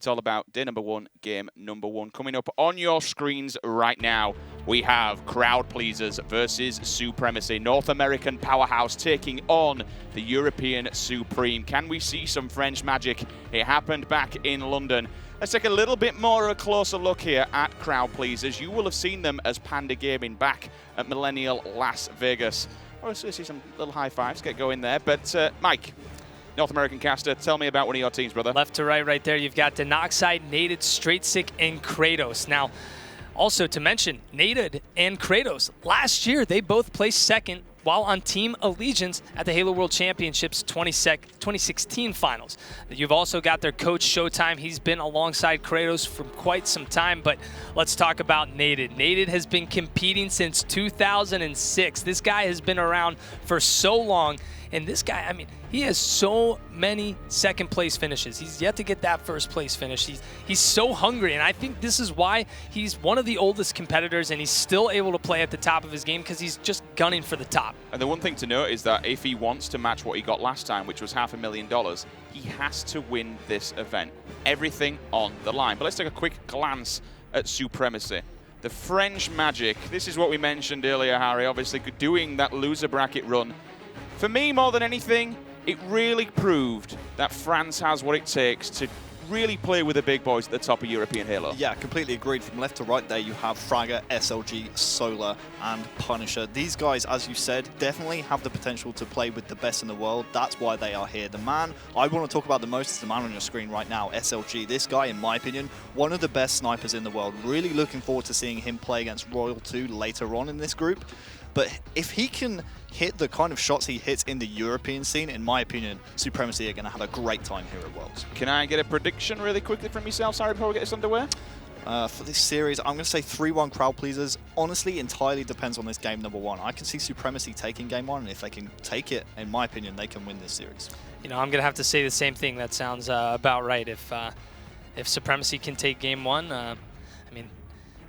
It's all about day number 1, game number 1. Coming up on your screens right now, we have Crowd Pleasers versus Supremacy. North American powerhouse taking on the European Supreme. Can we see some French magic? It happened back in London. Let's take a little bit more of a closer look here at Crowd Pleasers. You will have seen them as Panda Gaming back at Millennial Las Vegas. I see some little high fives get going there. But Mike, North American caster, tell me about one of your teams, brother. Left to right there, you've got Denoxide, Naded, Straightstic, and Kratos. Now, also to mention, Naded and Kratos, last year they both placed second while on Team Allegiance at the Halo World Championships 2016 finals. You've also got their coach, Showtime. He's been alongside Kratos for quite some time, but let's talk about Naded. Naded has been competing since 2006. This guy has been around for so long, and this guy, I mean, he has so many second place finishes. He's yet to get that first place finish. He's so hungry, and I think this is why he's one of the oldest competitors, and he's still able to play at the top of his game because he's just gunning for the top. And the one thing to note is that if he wants to match what he got last time, which was $500,000, he has to win this event. Everything on the line. But let's take a quick glance at Supremacy. The French magic. This is what we mentioned earlier, Harry, obviously doing that loser bracket run. For me, more than anything, it really proved that France has what it takes to really play with the big boys at the top of European Halo. Yeah, completely agreed. From left to right there, you have Fragger, SLG, Solar, and Punisher. These guys, as you said, definitely have the potential to play with the best in the world. That's why they are here. The man I want to talk about the most is the man on your screen right now, SLG. This guy, in my opinion, one of the best snipers in the world. Really looking forward to seeing him play against Royal 2 later on in this group. But if he can hit the kind of shots he hits in the European scene, in my opinion, Supremacy are going to have a great time here at Worlds. Can I get a prediction really quickly from yourself, sorry, before we get this underway? For this series, I'm going to say 3-1 Crowd Pleasers. Honestly, entirely depends on this game number 1. I can see Supremacy taking game 1, and if they can take it, in my opinion, they can win this series. You know, I'm going to have to say the same thing. That sounds about right. If Supremacy can take game 1, I mean,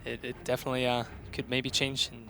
it definitely could maybe change and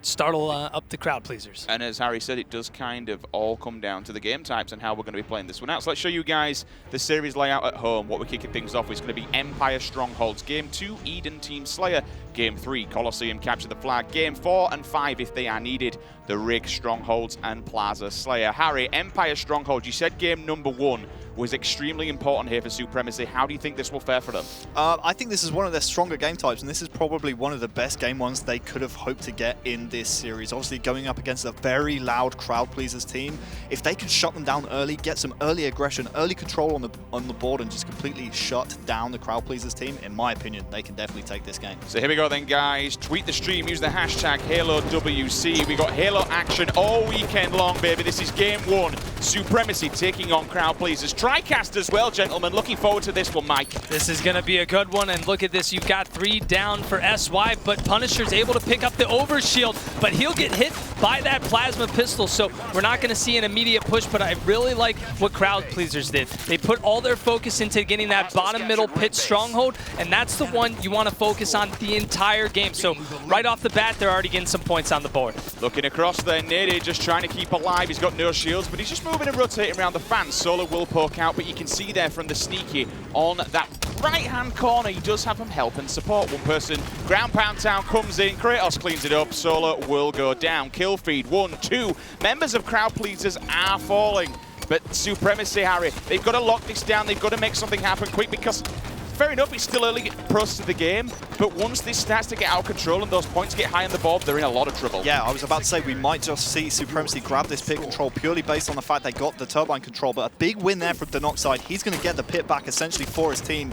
startle up the Crowd Pleasers. And as Harry said, it does kind of all come down to the game types and how we're going to be playing this one out. So let's show you guys the series layout at home. What we're kicking things off with is going to be Empire Strongholds. Game 2, Eden Team Slayer. Game 3, Coliseum Capture the Flag. Game 4 and 5, if they are needed, the Rig Strongholds and Plaza Slayer. Harry, Empire Strongholds, you said game number 1 was extremely important here for Supremacy. How do you think this will fare for them? I think this is one of their stronger game types, and this is probably one of the best game ones they could have hoped to get in this series. Obviously, going up against a very loud Crowd Pleasers team, if they could shut them down early, get some early aggression, early control on the board, and just completely shut down the Crowd Pleasers team, in my opinion, they can definitely take this game. So here we go then, guys. Tweet the stream, use the hashtag HaloWC. We got Halo action all weekend long, baby. This is game 1. Supremacy taking on Crowd Pleasers. TriCast as well, gentlemen. Looking forward to this one, Mike. This is going to be a good one, and look at this. You've got 3 down for SY, but Punisher's able to pick up the overshield, but he'll get hit by that plasma pistol, so we're not going to see an immediate push, but I really like what Crowd Pleasers did. They put all their focus into getting that bottom middle pit stronghold, and that's the one you want to focus on the entire game. So right off the bat, they're already getting some points on the board. Looking across there, Nady just trying to keep alive. He's got no shields, but he's just moving and rotating around the fans. Solar will poke out, but you can see there from the sneaky on that right-hand corner, he does have some help and support. One person, ground pound town comes in, Kratos cleans it up, Solar will go down. Kill feed, 1, 2. Members of Crowd Pleasers are falling, but Supremacy, Harry, they've got to lock this down, they've got to make something happen quick, because fair enough, it's still early process of the game, but once this starts to get out of control and those points get high on the board, they're in a lot of trouble. Yeah, I was about to say we might just see Supremacy grab this pit control purely based on the fact they got the turbine control, but a big win there from Denoxide. He's going to get the pit back essentially for his team.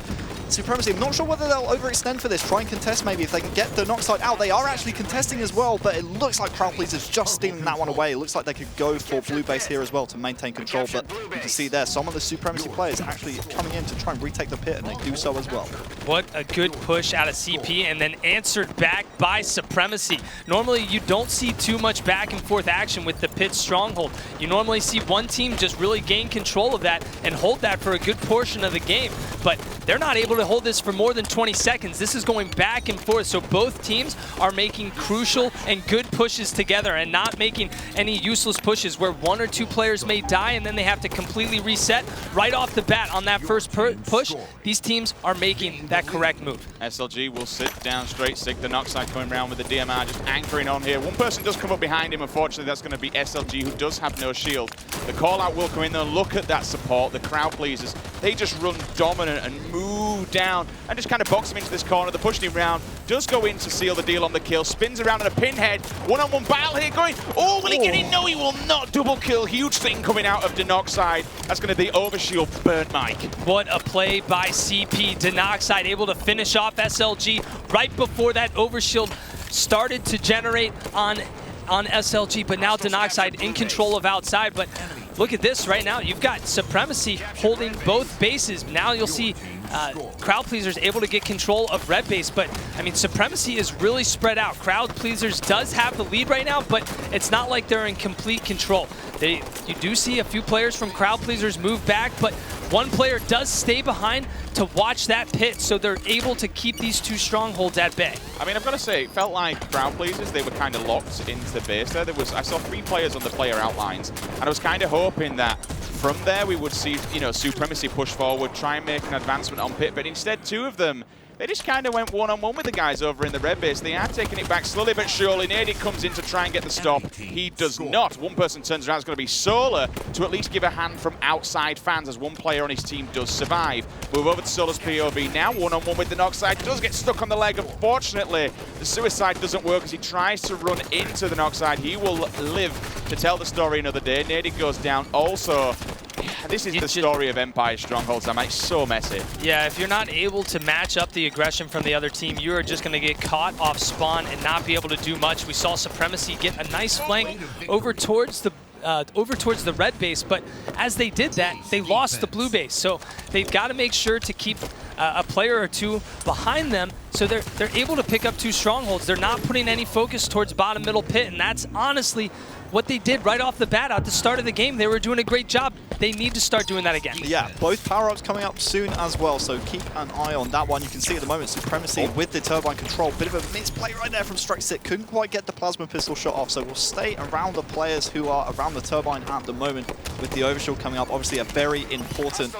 Supremacy, I'm not sure whether they'll overextend for this, try and contest maybe if they can get Denoxide out. They are actually contesting as well, but it looks like Crowd Pleasers just stealing that one away. It looks like they could go for blue base here as well to maintain control, but you can see there some of the Supremacy players actually coming in to try and retake the pit, and they do so as well. What a good push out of CP, and then answered back by Supremacy. Normally, you don't see too much back and forth action with the pit stronghold. You normally see one team just really gain control of that and hold that for a good portion of the game, but they're not able to to hold this for more than 20 seconds. This is going back and forth, so both teams are making crucial and good pushes together and not making any useless pushes where one or two players may die and then they have to completely reset right off the bat on that first push. These teams are making that correct move. SLG will sit down straight sick. The Noxide coming around with the DMR just anchoring on here. One person does come up behind him. Unfortunately, that's going to be SLG, who does have no shield. The call out will come in though. Look at that support. The crowd pleasers, they just run dominant and move down and just kind of box him into this corner. The pushing him round does go in to seal the deal on the kill. Spins around in a pinhead. One-on-one battle here going. Oh, will he get in? No, he will not. Double kill. Huge thing coming out of Denoxide. That's going to be overshield burnt Mike. What a play by CP. Denoxide able to finish off SLG right before that overshield started to generate on SLG, but now Denoxide in control of outside. But look at this right now. You've got Supremacy holding both bases. Now you'll see Crowd Pleasers able to get control of red base, but I mean, Supremacy is really spread out. Crowd Pleasers does have the lead right now, but it's not like they're in complete control. You do see a few players from Crowd Pleasers move back, but one player does stay behind to watch that pit, so they're able to keep these two strongholds at bay. I mean, I've got to say, it felt like Crowd Pleasers, they were kind of locked into the base there. I saw 3 players on the player outlines, and I was kind of hoping that from there we would see, you know, Supremacy push forward, try and make an advancement on pit, but instead 2 of them, they just kind of went one-on-one with the guys over in the red base. They are taking it back slowly but surely. Nady comes in to try and get the stop. He does not. One person turns around. It's going to be Solar to at least give a hand from outside fans as one player on his team does survive. Move over to Solar's POV. Now one-on-one with the Noxide. Does get stuck on the leg. Unfortunately, the suicide doesn't work as he tries to run into the Noxide. He will live to tell the story another day. Nady goes down also. This is the story of Empire Strongholds. I'm like so messy. Yeah, if you're not able to match up the aggression from the other team, you are just going to get caught off spawn and not be able to do much. We saw Supremacy get a nice flank over towards the red base, but as they did that, they lost the blue base. So they've got to make sure to keep a player or 2 behind them, so they're able to pick up 2 strongholds. They're not putting any focus towards bottom middle pit, and that's honestly what they did right off the bat at the start of the game. They were doing a great job. They need to start doing that again. Yeah, both power-ups coming up soon as well, so keep an eye on that one. You can see at the moment Supremacy with the turbine control. Bit of a misplay right there from Strike-Sick. Couldn't quite get the plasma pistol shot off, so we'll stay around the players who are around the turbine at the moment with the overshield coming up. Obviously a very important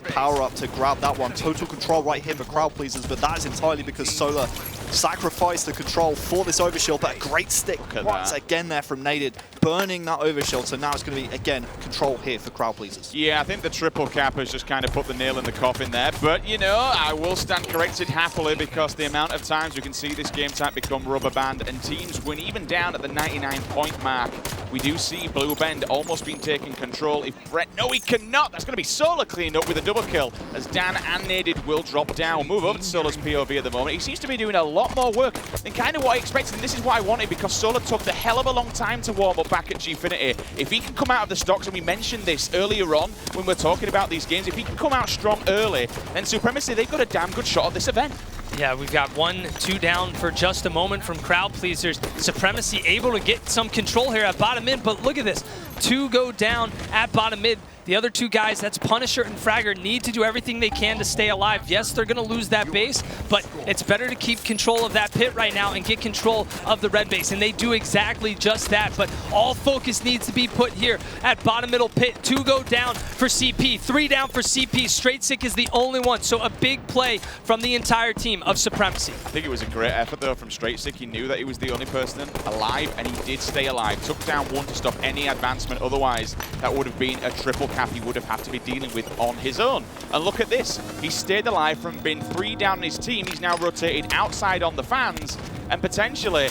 power-up to grab that one. Total control right here for Crowd Pleasers, but that is entirely because Solar sacrificed the control for this overshield, but a great stick once again there from Naded, burning that overshield. So now it's going to be, again, control here for Crowd Pleasers. Yeah, I think the triple cap has just kind of put the nail in the coffin there, but, you know, I will stand corrected happily because the amount of times we can see this game type become rubber band and teams win even down at the 99-point mark. We do see Blue Bend almost being taken control. If Brett, no, he cannot. That's going to be Solar cleaned up with a double kill as Dan and Naded will drop down. Move over to Solar's POV at the moment. He seems to be doing a lot more work than kind of what I expected, and this is what I wanted because Solar took the hell of a long time to warm up back at Gfinity. If he can come out of the stocks, and we mentioned this earlier on when we're talking about these games, if he can come out strong early, then Supremacy, they've got a damn good shot at this event. Yeah, we've got 1-2 down for just a moment from Crowd Pleasers. Supremacy able to get some control here at bottom mid, but look at this. 2 go down at bottom mid. The other 2 guys, that's Punisher and Fragger, need to do everything they can to stay alive. Yes, they're going to lose that base, but it's better to keep control of that pit right now and get control of the red base, and they do exactly just that. But all focus needs to be put here at bottom middle pit. 2 go down for CP, 3 down for CP. Straight-Sick is the only one, so a big play from the entire team of Supremacy. I think it was a great effort, though, from Straight-Sick. He knew that he was the only person alive, and he did stay alive. Took down 1 to stop any advancement. Otherwise, that would have been a triple cap he would have had to be dealing with on his own. And look at this. He stayed alive from being 3 down on his team. He's now rotated outside on the fans, and potentially,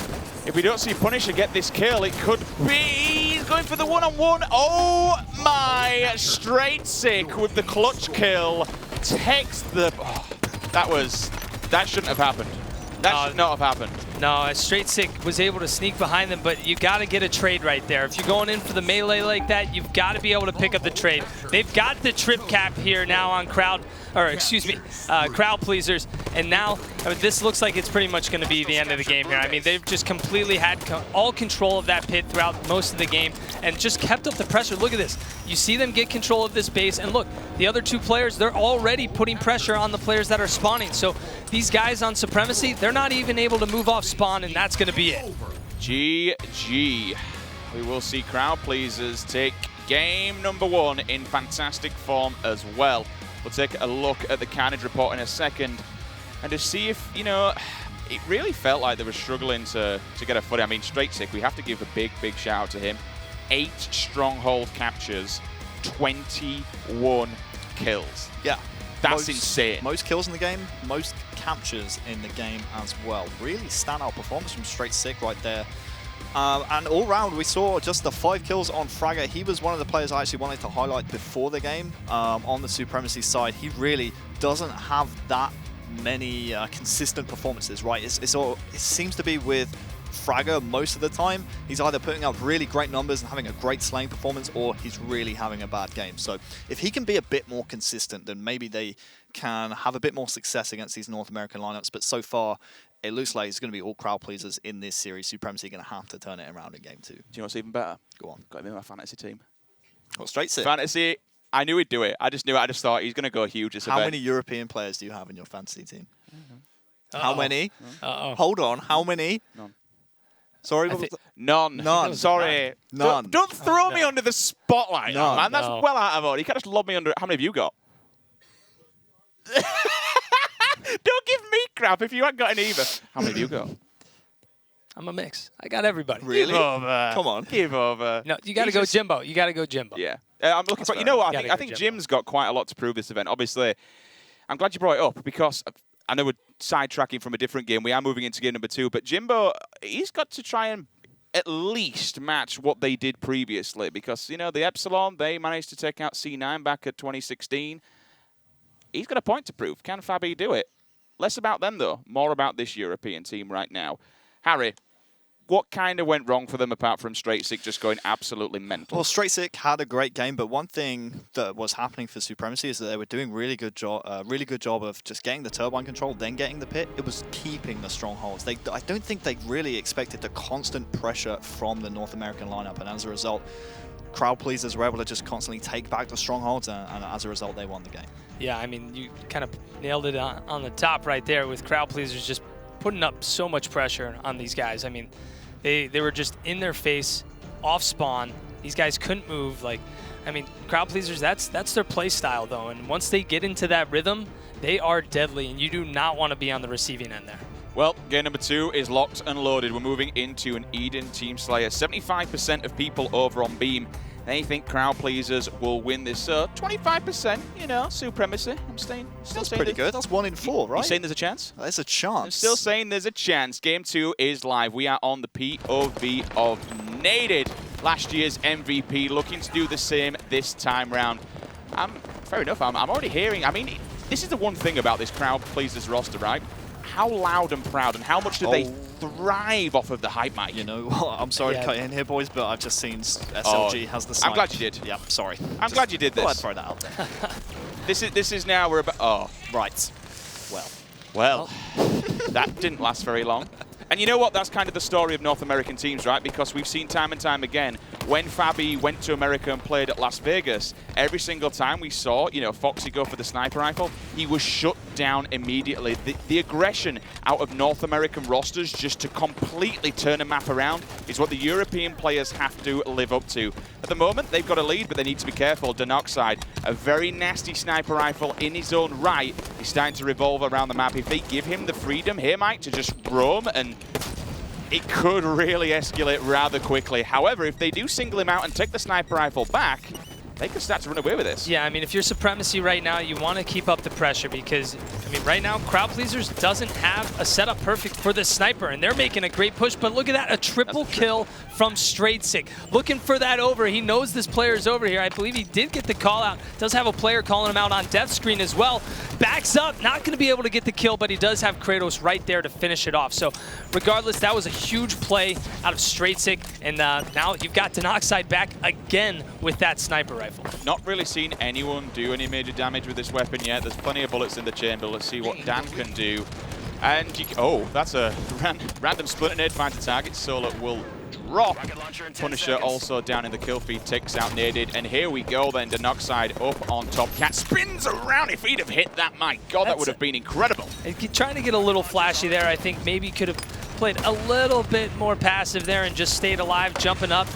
if we don't see Punisher get this kill, it could be... He's going for the one-on-one. Oh my, Straight-Sick with the clutch kill. Takes the... Oh, that shouldn't have happened. That should not have happened. No, Straight-Sick was able to sneak behind them, but you got to get a trade right there. If you're going in for the melee like that, you've got to be able to pick up the trade. They've got the trip cap here now on Crowd Pleasers, And now, this looks like it's pretty much going to be the end of the game here. I mean, they've just completely had all control of that pit throughout most of the game and just kept up the pressure. Look at this. You see them get control of this base, and look, the other two players, they're already putting pressure on the players that are spawning. So these guys on Supremacy, they're not even able to move off spawn, and that's going to be it. GG. We will see Crowd Pleasers take game number 1 in fantastic form as well. We'll take a look at the Carnage report in a second and to see if, you know, it really felt like they were struggling to get a footing. I mean, Straight Sick, we have to give a big shout out to him. 8 stronghold captures, 21 kills. Yeah. That's insane. Most kills in the game, most captures in the game as well. Really standout performance from Straight Sick right there. And all round, we saw just the 5 kills on Fragger. He was one of the players I actually wanted to highlight before the game. On the Supremacy side, he really doesn't have that many consistent performances, right? It seems to be with Fragger most of the time. He's either putting up really great numbers and having a great slaying performance, or he's really having a bad game. So if he can be a bit more consistent, then maybe they can have a bit more success against these North American lineups. But so far, it looks like it's going to be all crowd pleasers in this series. Supremacy are going to have to turn it around in game 2. Do you know what's even better? Go on. Got him in my fantasy team. What, Straight Sick? Fantasy, I knew he'd do it. I just knew it. I just thought he's going to go huge. How many European players do you have in your fantasy team? Uh-oh. How many? Uh-oh. Hold on. How many? None. Sorry? None. None. Sorry. None. Don't throw me under the spotlight, None. man. That's No. well out of order. You can't just lob me under. How many have you got? Don't give me crap if you haven't got any either. How many have you got? I'm a mix. I got everybody. Really? Give over. Come on. Give over. No, you got to go Jimbo. You got to go Jimbo. Yeah. I'm looking for. You know what? I think Jimbo. Jim's got quite a lot to prove this event. Obviously, I'm glad you brought it up because I know we're sidetracking from a different game. We are moving into game number 2, but Jimbo, he's got to try and at least match what they did previously because, you know, the Epsilon, they managed to take out C9 back at 2016. He's got a point to prove. Can Fabi do it? Less about them, though. More about this European team right now. Harry, what kind of went wrong for them apart from Straight Sick just going absolutely mental? Well, Straight Sick had a great game, but one thing that was happening for Supremacy is that they were doing really good job of just getting the turbine control, then getting the pit. It was keeping the strongholds. I don't think they really expected the constant pressure from the North American lineup, and as a result, crowd pleasers were able to just constantly take back the strongholds, and as a result, they won the game. Yeah, I mean, you kind of nailed it on the top right there with crowd pleasers just putting up so much pressure on these guys. I mean, they were just in their face, off spawn. These guys couldn't move. Like, I mean, crowd pleasers, that's their play style, though. And once they get into that rhythm, they are deadly, and you do not want to be on the receiving end there. Well, game number 2 is locked and loaded. We're moving into an Eden Team Slayer. 75% of people over on Beam, they think crowd pleasers will win this. So 25%, you know, Supremacy. I'm still That's saying pretty good. That's 1 in 4, right? You saying there's a chance? There's a chance. I'm still saying there's a chance. Game 2 is live. We are on the POV of Naded, last year's MVP, looking to do the same this time round. Fair enough, I'm already hearing, I mean, this is the one thing about this crowd pleasers roster, right? How loud and proud and how much do they thrive off of the hype mic? You know what? I'm sorry to cut you in here, boys, but I've just seen SLG has the snipe. I'm glad you did. Yep, sorry. I'm glad you did this. I'd throw that out there. This is now we're about. Oh, Right. well, that didn't last very long. And you know what? That's kind of the story of North American teams, right? Because we've seen time and time again, when Fabi went to America and played at Las Vegas, every single time we saw, you know, Foxy go for the sniper rifle, he was shut down immediately. The aggression out of North American rosters just to completely turn a map around is what the European players have to live up to. At the moment, they've got a lead, but they need to be careful. Denoxide, a very nasty sniper rifle in his own right, he's starting to revolve around the map. If they give him the freedom here, Mike, to just roam, and it could really escalate rather quickly. However, if they do single him out and take the sniper rifle back, they could start to run away with this. Yeah, I mean, if you're Supremacy right now, you want to keep up the pressure because, I mean, right now, Crowd Pleasers doesn't have a setup perfect for the sniper, and they're making a great push, but look at that, a triple kill from Straight Sick. Looking for that over. He knows this player is over here. I believe he did get the call out. Does have a player calling him out on death screen as well. backs up, not going to be able to get the kill, but he does have Kratos right there to finish it off. So regardless, that was a huge play out of Straightsick, and now you've got Denoxide back again with that sniper rifle. Not really seen anyone do any major damage with this weapon yet. There's plenty of bullets in the chamber. Let's see what Dan can do. And oh, that's a random splinter nade finds a target. Solar will drop. Punisher also down in the kill feed, takes out Naded, and here we go then. Denoxide up on top. Cat spins around. If he'd have hit that, my God, that would have been incredible. Trying to get a little flashy there. I think maybe could have played a little bit more passive there and just stayed alive, jumping up,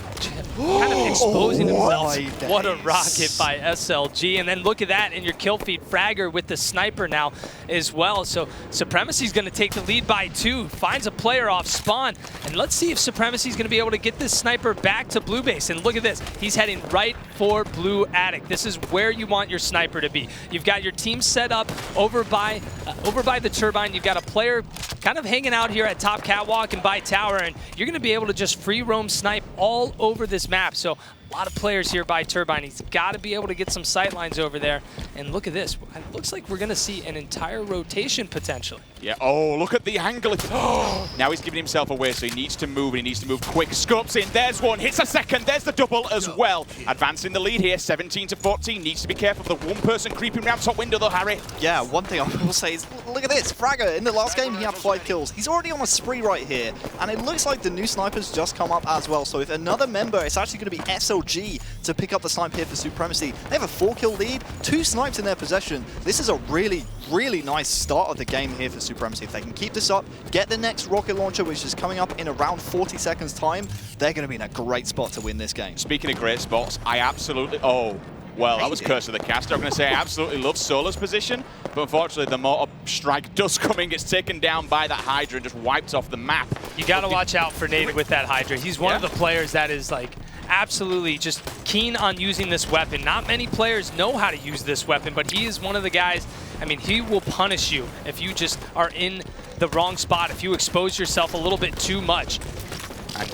kind of exposing himself. What a rocket by SLG. And then look at that in your kill feed. Fragger with the sniper now as well. So Supremacy's going to take the lead by 2, finds a player off spawn. And let's see if Supremacy's going to be able to get this sniper back to blue base. And look at this. He's heading right for blue attic. This is where you want your sniper to be. You've got your team set up over by the turbine. You've got a player kind of hanging out here at top catwalk and by tower, and you're going to be able to just free roam snipe all over this map. So a lot of players here by turbine. He's got to be able to get some sight lines over there. And look at this. It looks like we're going to see an entire rotation potentially. Yeah, oh, look at the angle. Oh, now he's giving himself away, so he needs to move, and he needs to move quick. Scopes in, there's one, hits a second, there's the double as well. Advancing the lead here, 17-14. Needs to be careful of the one person creeping around top window though, Harry. Yeah, one thing I will say is, look at this. Fragger, in the last game, he had 5 kills. He's already on a spree right here, and it looks like the new snipers just come up as well. So if another member, it's actually going to be SLG to pick up the snipe here for Supremacy. They have a 4-kill lead, 2 snipes in their possession. This is a really, really nice start of the game here for Supremacy. If they can keep this up, get the next rocket launcher, which is coming up in around 40 seconds time, they're going to be in a great spot to win this game. Speaking of great spots, I absolutely... Oh, well, that was Curse of the Caster. I'm going to say I absolutely love Solar's position, but unfortunately the mortar strike does come in, gets taken down by that Hydra and just wiped off the map. You got to watch out for Native with that Hydra. He's one of the players that is like absolutely just keen on using this weapon. Not many players know how to use this weapon, but he is one of the guys, I mean, he will punish you if you just are in the wrong spot, if you expose yourself a little bit too much.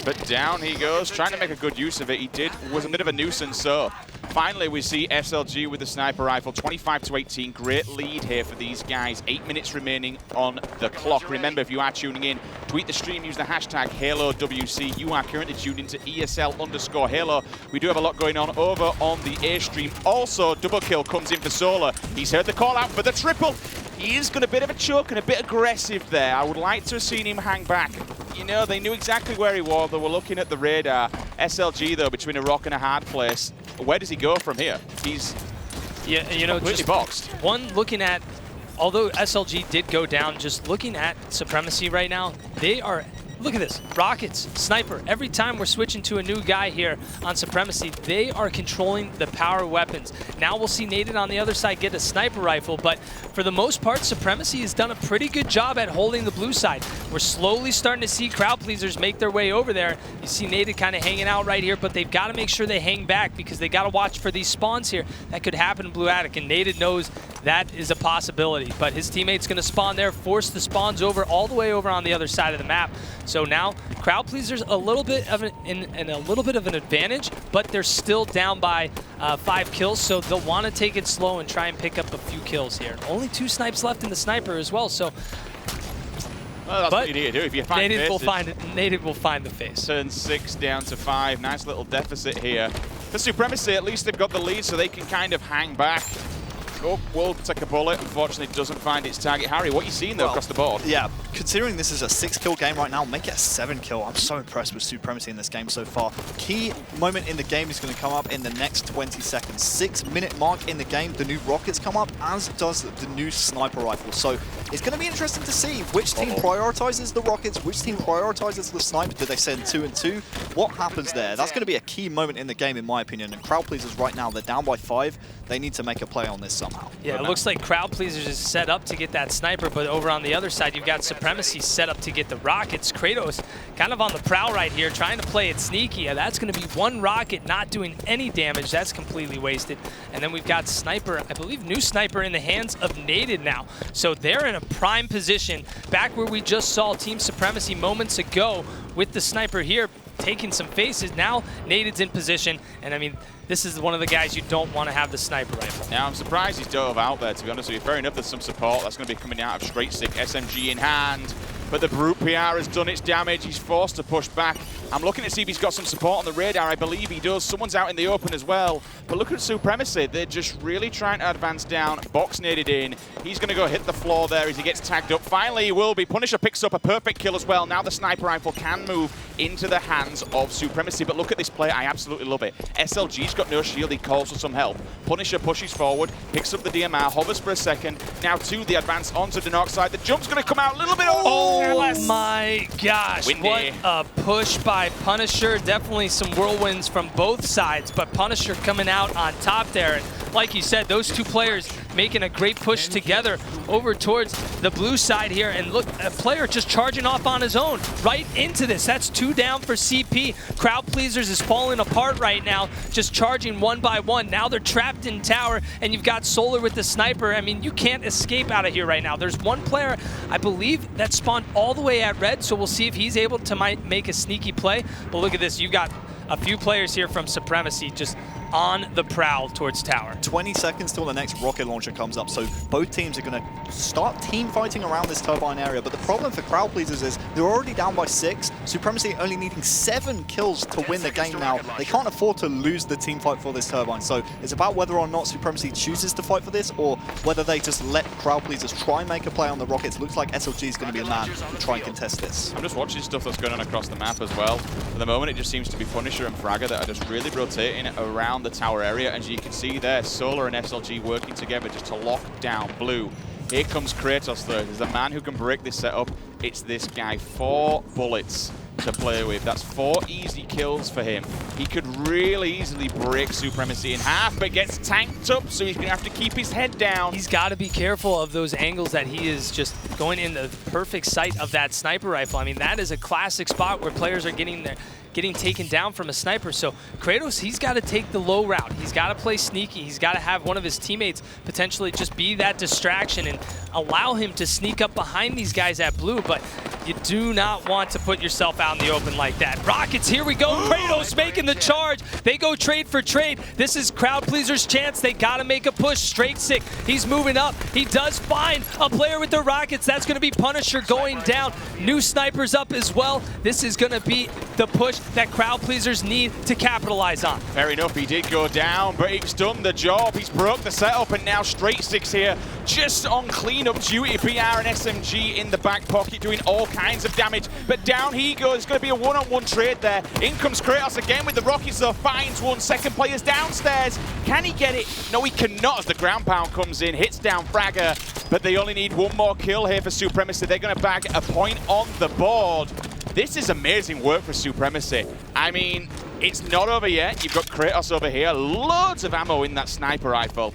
But down he goes, trying to make a good use of it. He was a bit of a nuisance, so finally we see SLG with the sniper rifle, 25-18. Great lead here for these guys. 8 minutes remaining on the clock. Remember, if you are tuning in, tweet the stream, use the hashtag HaloWC. You are currently tuned into ESL_Halo. We do have a lot going on over on the A stream. Also, double kill comes in for Solar. He's heard the call out for the triple. He is got a bit of a choke and a bit aggressive there. I would like to have seen him hang back. You know, they knew exactly where he was. They were looking at the radar. SLG, though, between a rock and a hard place. Where does he go from here? He's completely boxed. One, looking at, although SLG did go down, just looking at Supremacy right now, they are... Look at this, Rockets, Sniper. Every time we're switching to a new guy here on Supremacy, they are controlling the power weapons. Now we'll see Naden on the other side get a sniper rifle, but for the most part, Supremacy has done a pretty good job at holding the blue side. We're slowly starting to see crowd pleasers make their way over there. You see Naden kind of hanging out right here, but they've got to make sure they hang back because they got to watch for these spawns here that could happen in Blue Attic, and Naden knows that is a possibility. But his teammate's going to spawn there, force the spawns over all the way over on the other side of the map. So now crowd pleasers a little bit of an advantage, but they're still down by 5 kills, so they'll want to take it slow and try and pick up a few kills here. Only 2 snipes left in the sniper as well, so. Well, that's what you need to do. If you find Native will find the face. Turn 6 down to 5. Nice little deficit here. For Supremacy, at least they've got the lead, so they can kind of hang back. Oh, will take a bullet. Unfortunately, doesn't find its target. Harry, what are you seeing, though, across the board? Yeah, considering this is a 6-kill game right now, make it a 7-kill. I'm so impressed with Supremacy in this game so far. Key moment in the game is going to come up in the next 20 seconds. 6-minute mark in the game, the new rockets come up, as does the new sniper rifle. So it's going to be interesting to see which team prioritizes the rockets, which team prioritizes the sniper. Do they send 2 and 2? What happens there? That's going to be a key moment in the game, in my opinion. And crowd pleasers right now, they're down by 5. They need to make a play on this somehow. Yeah, it looks like crowd pleasers is set up to get that sniper, but over on the other side, you've got Supremacy set up to get the rockets. Kratos kind of on the prowl right here, trying to play it sneaky. That's going to be 1 rocket not doing any damage. That's completely wasted. And then we've got Sniper, I believe new Sniper in the hands of Naden now. So they're in a prime position, back where we just saw Team Supremacy moments ago with the Sniper here taking some faces. Now Naden's in position, and I mean, this is one of the guys you don't want to have the sniper rifle. Now, I'm surprised he's dove out there, to be honest with you. Fair enough, there's some support. That's going to be coming out of Straight Stick, SMG in hand. But the Brute PR has done its damage. He's forced to push back. I'm looking to see if he's got some support on the radar. I believe he does. Someone's out in the open as well. But look at Supremacy. They're just really trying to advance down. Box naded in. He's going to go hit the floor there as he gets tagged up. Finally, he will be. Punisher picks up a perfect kill as well. Now the sniper rifle can move into the hands of Supremacy. But look at this play. I absolutely love it. SLG's got no shield. He calls for some help. Punisher pushes forward, picks up the DMR, hovers for a second. Now to the advance onto the Dark side. The jump's going to come out a little bit. Oh my gosh, Windy. What a push by Punisher. Definitely some whirlwinds from both sides, but Punisher coming out on top there. And like you said, those two players making a great push together over towards the blue side here. And look, a player just charging off on his own right into this. That's 2 down for CP. Crowd Pleasers is falling apart right now, just charging one by one. Now they're trapped in tower, and you've got Solar with the sniper. I mean, you can't escape out of here right now. There's one player, I believe, that spawned all the way at red, so we'll see if he's able to make a sneaky play. But look at this, you've got a few players here from Supremacy just on the prowl towards tower. 20 seconds till the next rocket launcher comes up, so both teams are going to start team fighting around this turbine area. But the problem for Crowd Pleasers is they're already down by 6. Supremacy only needing 7 kills to win the game now. They can't afford to lose the team fight for this turbine, so it's about whether or not Supremacy chooses to fight for this, or whether they just let Crowd Pleasers try and make a play on the rockets. Looks like SLG is going to be the man to try and contest this. I'm just watching stuff that's going on across the map as well. At the moment, it just seems to be Punisher and Fragger that are just really rotating around the tower area. As you can see there, Solar and SLG working together just to lock down blue. Here comes Kratos though. There's a man who can break this setup. It's this guy. 4 bullets to play with. That's 4 easy kills for him. He could really easily break Supremacy in half, but gets tanked up, so he's going to have to keep his head down. He's got to be careful of those angles that he is just going in the perfect sight of that sniper rifle. I mean, that is a classic spot where players are getting taken down from a sniper. So Kratos, he's got to take the low route. He's got to play sneaky. He's got to have one of his teammates potentially just be that distraction and allow him to sneak up behind these guys at blue. But you do not want to put yourself out in the open like that. Rockets, here we go. Kratos making the charge. They go trade for trade. This is Crowd Pleaser's chance. They got to make a push. Straight Stick, he's moving up. He does find a player with the rockets. That's going to be Punisher going down. New snipers up as well. This is going to be the push that Crowd Pleasers need to capitalize on. Fair enough, he did go down, but he's done the job. He's broke the setup, and now Straight Stick's here just on cleanup duty. BR and SMG in the back pocket doing all kinds of damage, but down he goes. It's going to be a one-on-one trade there. In comes Kratos again with the rockets, though. Finds one. Second player's downstairs. Can he get it? No, he cannot as the ground pound comes in, hits down Fragger, but they only need 1 more kill here for Supremacy. They're going to bag a point on the board. This is amazing work for Supremacy. I mean, it's not over yet. You've got Kratos over here. Loads of ammo in that sniper rifle.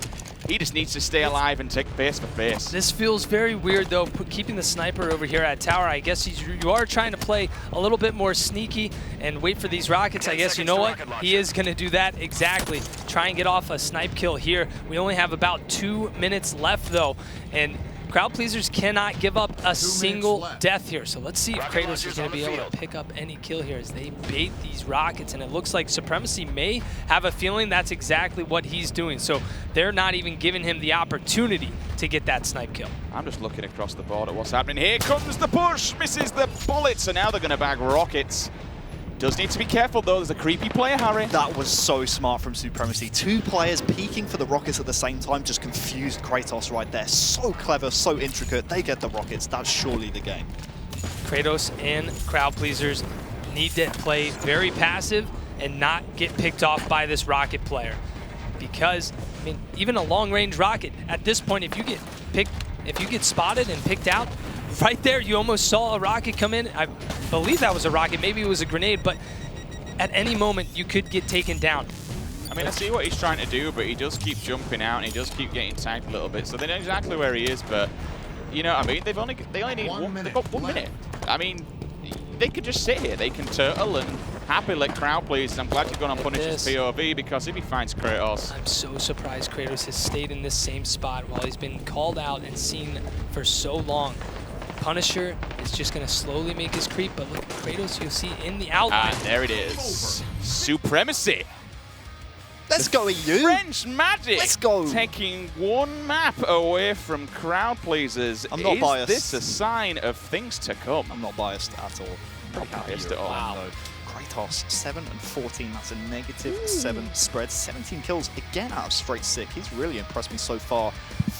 He just needs to stay alive and take face for face. This feels very weird, though, keeping the sniper over here at tower. I guess you are trying to play a little bit more sneaky and wait for these rockets. I guess you know what? He is going to do that exactly. Try and get off a snipe kill here. We only have about 2 minutes left, though, and Crowd Pleasers cannot give up a single death here. So let's see if Kratos is going to be able to pick up any kill here as they bait these rockets. And it looks like Supremacy may have a feeling that's exactly what he's doing. So they're not even giving him the opportunity to get that snipe kill. I'm just looking across the board at what's happening. Here comes the push, misses the bullets, so now they're going to bag rockets. Does need to be careful though, there's a creepy player, Harry. That was so smart from Supremacy. 2 players peeking for the rockets at the same time, just confused Kratos right there. So clever, so intricate. They get the rockets, that's surely the game. Kratos and Crowd Pleasers need to play very passive and not get picked off by this rocket player. Because, I mean, even a long-range rocket, at this point, if you get spotted and picked out, right there, you almost saw a rocket come in. I believe that was a rocket. Maybe it was a grenade, but at any moment, you could get taken down. I mean, I see what he's trying to do, but he does keep jumping out, and he does keep getting tagged a little bit. So they know exactly where he is, but, you know what I mean? They only need 1 minute. They've got 1 minute. I mean, they could just sit here. They can turtle and happily let Crowd Pleasers. I'm glad you've gone on Punisher's POV, because if he finds Kratos... I'm so surprised Kratos has stayed in this same spot while he's been called out and seen for so long. Punisher is just going to slowly make his creep, but look at Kratos, you'll see in the outline. And there it is. Supremacy Let's go, EU. French Magic. Let's go. Taking one map away from crowd pleasers. I'm not biased. Is this a sign of things to come? I'm not biased at all. Not biased at all. Wow. No. Kratos, 7 and 14. That's a -7 spread. 17 kills again out of straight sick. He's really impressed me so far.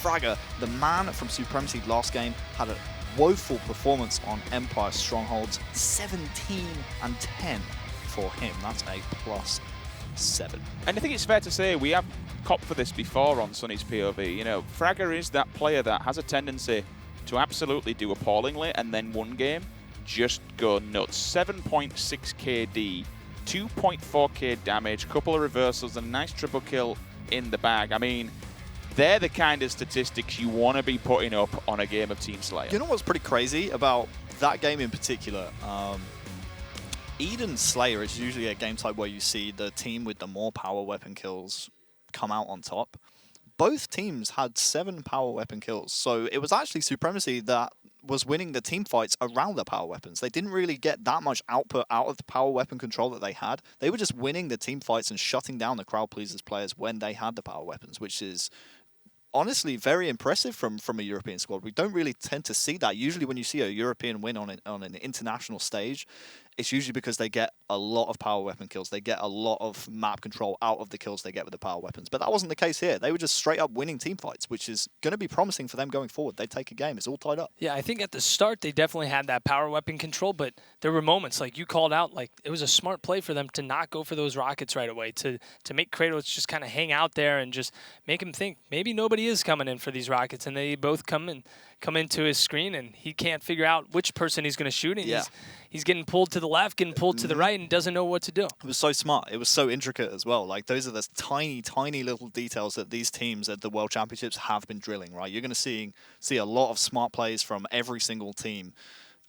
Fragger, the man from Supremacy last game, had a woeful performance on Empire Strongholds. 17 and 10 for him. That's a +7. And I think it's fair to say we have copped for this before on Sonny's POV. You know, Fragger is that player that has a tendency to absolutely do appallingly and then one game just go nuts. 7.6 KD, 2.4k damage, couple of reversals, and a nice triple kill in the bag. I mean, they're the kind of statistics you want to be putting up on a game of Team Slayer. You know what's pretty crazy about that game in particular? Eden Slayer is usually a game type where you see the team with the more power weapon kills come out on top. Both teams had 7 power weapon kills, so it was actually Supremacy that was winning the team fights around the power weapons. They didn't really get that much output out of the power weapon control that they had. They were just winning the team fights and shutting down the crowd pleasers players when they had the power weapons, which is honestly very impressive from a European squad. We don't really tend to see that. Usually when you see a European win on an international stage, it's usually because they get a lot of power weapon kills. They get a lot of map control out of the kills they get with the power weapons. But that wasn't the case here. They were just straight up winning team fights, which is going to be promising for them going forward. They take a game. It's all tied up. Yeah, I think at the start they definitely had that power weapon control, but there were moments, like you called out, like it was a smart play for them to not go for those rockets right away, to make Kratos just kind of hang out there and just make him think maybe nobody is coming in for these rockets, and they both come into his screen, and he can't figure out which person he's going to shoot, and he's getting pulled to the left, getting pulled to the right, and doesn't know what to do. It was so smart. It was so intricate as well. Like, those are the tiny, tiny little details that these teams at the World Championships have been drilling, right? You're going to see a lot of smart plays from every single team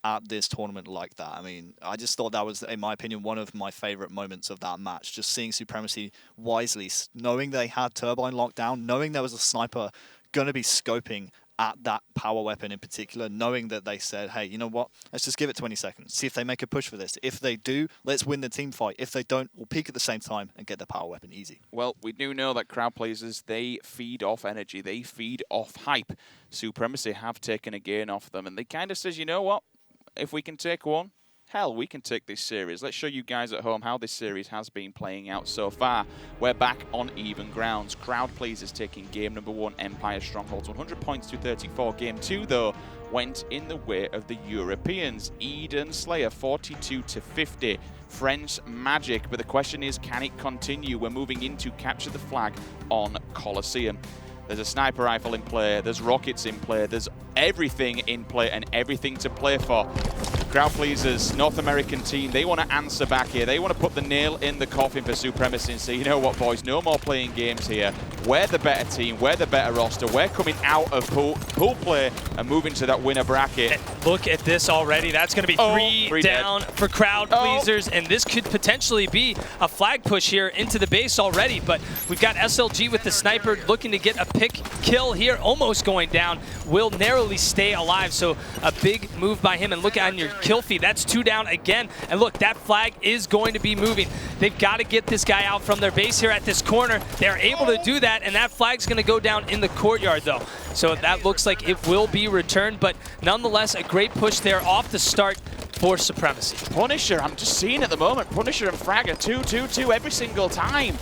at this tournament like that. I mean, I just thought that was, in my opinion, one of my favorite moments of that match. Just seeing Supremacy wisely, knowing they had Turbine locked down, knowing there was a sniper going to be scoping at that power weapon in particular, knowing that they said, hey, you know what, let's just give it 20 seconds, see if they make a push for this. If they do, let's win the team fight. If they don't, we'll peak at the same time and get the power weapon easy. Well, we do know that crowd pleasers, they feed off energy, they feed off hype. Supremacy have taken a gain off them, and they kind of says, you know what, if we can take one, hell, we can take this series. Let's show you guys at home how this series has been playing out so far. We're back on even grounds. Crowd pleasers taking game number 1, Empire Strongholds, 100 points to 34. Game 2, though, went in the way of the Europeans. Eden Slayer, 42 to 50. French Magic, but the question is, can it continue? We're moving into capture the flag on Coliseum. There's a sniper rifle in play, there's rockets in play, there's everything in play and everything to play for. Crowd pleasers, North American team, they want to answer back here. They want to put the nail in the coffin for Supremacy and say, you know what, boys, no more playing games here. We're the better team, we're the better roster. We're coming out of pool play and moving to that winner bracket. And look at this already. That's going to be three down for crowd pleasers, and this could potentially be a flag push here into the base already. But we've got SLG with the sniper looking to get a pick kill here, almost going down. Will narrowly stay alive, so a big move by him. And look on your kill feed, that's 2 down again. And look, that flag is going to be moving. They've got to get this guy out from their base here at this corner. They're able to do that, and that flag's going to go down in the courtyard, though. So that looks like it will be returned, but nonetheless, a great push there off the start for Supremacy. Punisher, I'm just seeing at the moment, Punisher and Fragger, 2-2-2 every single time.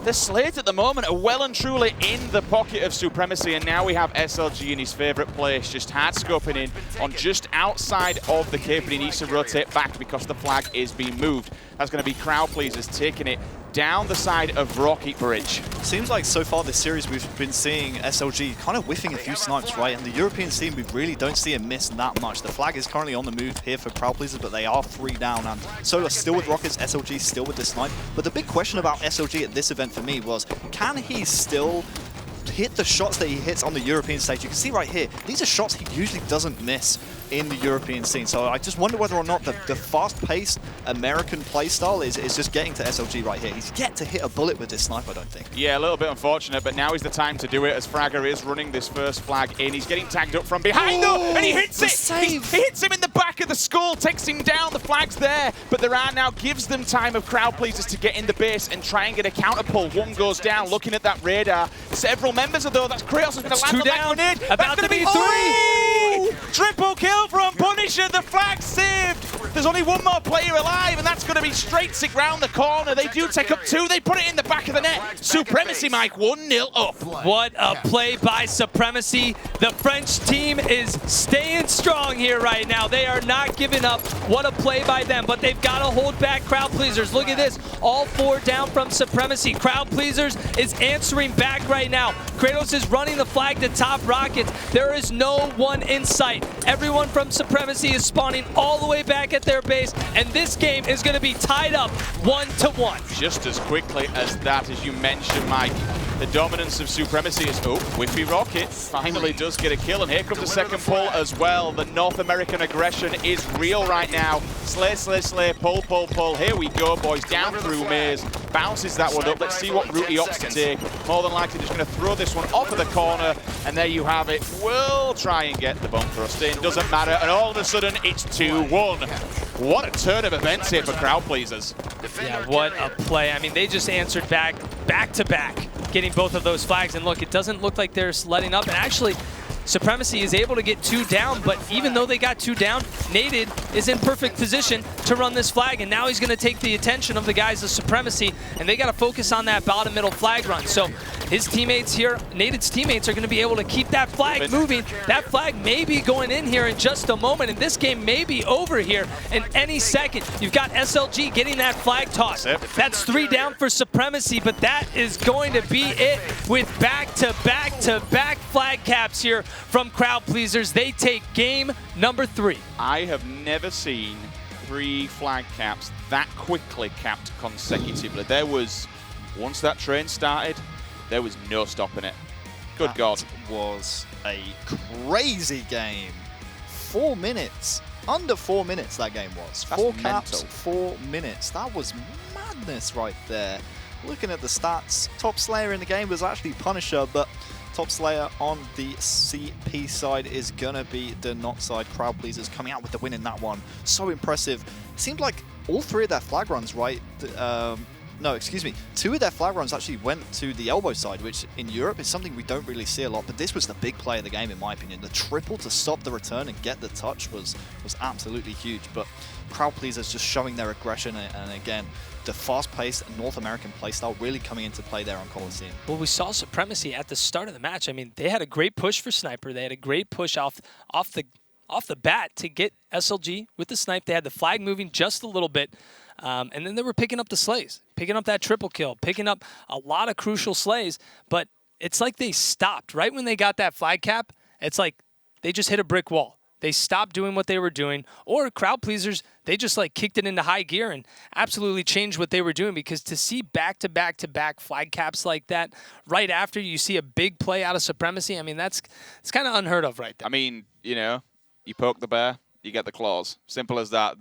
The Slate at the moment are well and truly in the pocket of Supremacy, and now we have SLG in his favourite place, just hard scoping in on just outside of the cave, but he needs to rotate back because the flag is being moved. That's going to be crowd pleasers taking it down the side of Rocket Bridge. Seems like so far this series we've been seeing SLG kind of whiffing a few snipes, right? And the European scene, we really don't see him miss that much. The flag is currently on the move here for crowd pleasers, but they are 3 down. And Solar still with rockets, SLG still with the snipe. But the big question about SLG at this event for me was, can he still hit the shots that he hits on the European stage? You can see right here, these are shots he usually doesn't miss in the European scene. So I just wonder whether or not the fast-paced American playstyle is just getting to SLG right here. He's yet to hit a bullet with this sniper, I don't think. Yeah, a little bit unfortunate, but now is the time to do it as Fragger is running this first flag in. He's getting tagged up from behind though, and he hits it! He hits him in the back of the skull, takes him down. The flags there, but there are now gives them time of crowd pleasers to get in the base and try and get a counter pull. One goes down, looking at that radar. Several members of though, that's Kratos is going to land on that grenade. About to be 3! Oh! Triple kill from Punisher, the flag saved. There's only one more player alive, and that's going to be Straight-Sick round the corner. They do take up 2, they put it in the back of the net. Supremacy, Mike, 1-0 up. What a play by Supremacy. The French team is staying strong here right now. They are not giving up. What a play by them, but they've got to hold back crowd pleasers. Look at this, all 4 down from Supremacy. Crowd pleasers is answering back right now. Kratos is running the flag to top rockets. There is no one in sight. Everyone from Supremacy is spawning all the way back at their base, and this game is going to be tied up 1-1. Just as quickly as that, as you mentioned, Mike, the dominance of Supremacy is, oh, Whiffy Rocket finally does get a kill, and here comes the second pull as well. The North American aggression is real right now. Slay, slay, slay, pull, pull, pull. Here we go, boys, down through Maze. Bounces that one up. Let's see what route he opts to take. More than likely just going to throw this one off of the corner, and there you have it. We'll try and get the bump thrust in. Doesn't matter, and all of a sudden, it's 2-1. What a turn of events here for crowd pleasers. Yeah, what a play. I mean, they just answered back to back, getting both of those flags. And look, it doesn't look like they're letting up. And actually, Supremacy is able to get 2 down, but even though they got 2 down, Naded is in perfect position to run this flag, and now he's going to take the attention of the guys of Supremacy, and they got to focus on that bottom middle flag run. So his teammates here, Naded's teammates, are going to be able to keep that flag moving. That flag may be going in here in just a moment, and this game may be over here in any second. You've got SLG getting that flag toss. That's 3 down for Supremacy, but that is going to be it with back-to-back-to-back flag caps here from crowd pleasers. They take game number 3. I have never seen 3 flag caps that quickly capped consecutively. There was, once that train started, there was no stopping it. Good God. That was a crazy game. 4 minutes. Under 4 minutes that game was. That's 4 caps, mental. 4 minutes. That was madness right there. Looking at the stats, top Slayer in the game was actually Punisher, but top Slayer on the CP side is going to be the Not side. Crowd pleasers coming out with the win in that one. So impressive. Seemed like all 3 of their flag runs, right? No, excuse me. 2 of their flag runs actually went to the elbow side, which in Europe is something we don't really see a lot. But this was the big play of the game, in my opinion. The triple to stop the return and get the touch was absolutely huge. But crowd pleasers just showing their aggression, and again, the fast-paced North American playstyle really coming into play there on Coliseum. Well, we saw Supremacy at the start of the match. I mean, they had a great push for Sniper. They had a great push off the bat to get SLG with the snipe. They had the flag moving just a little bit. And then they were picking up the slays, picking up that triple kill, picking up a lot of crucial slays. But it's like they stopped right when they got that flag cap. It's like they just hit a brick wall. They stopped doing what they were doing, or crowd pleasers, they just like kicked it into high gear and absolutely changed what they were doing, because to see back-to-back-to-back flag caps like that right after you see a big play out of Supremacy, I mean, it's kind of unheard of right there. I mean, you know, you poke the bear, you get the claws. Simple as that.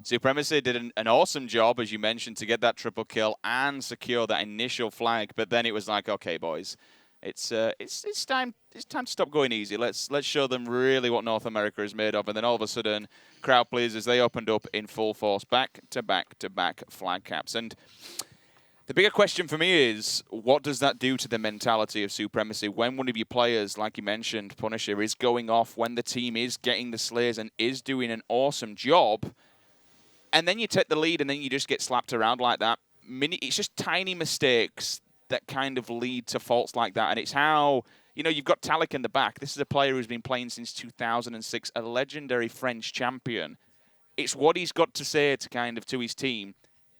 Supremacy did an awesome job, as you mentioned, to get that triple kill and secure that initial flag, but then it was like, okay, boys, it's time to stop going easy. Let's show them really what North America is made of. And then all of a sudden, crowd pleasers, they opened up in full force, back-to-back-to-back flag caps. And the bigger question for me is, what does that do to the mentality of Supremacy when one of your players, like you mentioned, Punisher, is going off, when the team is getting the slays and is doing an awesome job, and then you take the lead and then you just get slapped around like that? It's just tiny mistakes that kind of lead to faults like that. And it's how, you know, you've got Talik in the back. This is a player who's been playing since 2006, a legendary French champion. It's what he's got to say to his team